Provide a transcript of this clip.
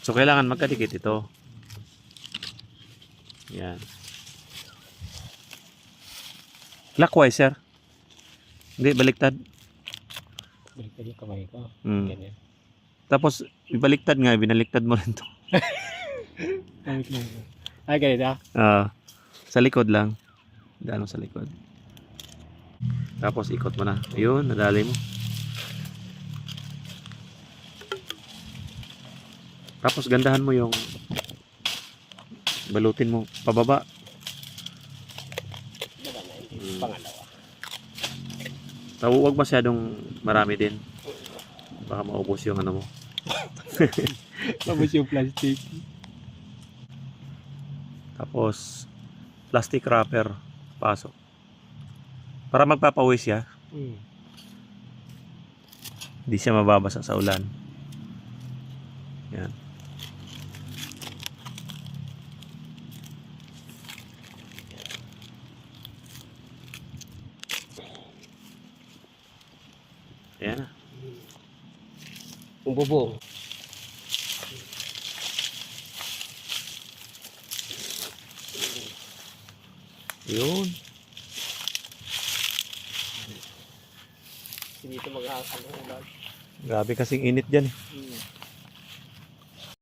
So, kailangan magkadikit ito. Yan. Clockwise, sir. Hindi, baliktad. Baliktad yung kamay ko. Hmm. Ganyan. Tapos, ibaliktad nga, binaliktad mo rin to. Kamay lang. Ay, ganito. Sa likod lang. Daan mo sa likod. Tapos, ikot mo na. Ayun, nadali mo. Tapos, gandahan mo yung balutin mo pababa. Pangalawa. Huwag masyadong marami din. Baka maubos yung ano mo. Tapos yung plastic. Tapos, plastic wrapper. Pasok. Para magpapawis siya. Hindi siya mababasa sa ulan. Yan. Ayan na. Yung bubong. Yun. Dito mag-aakal ng ulan. Grabe kasing init dyan.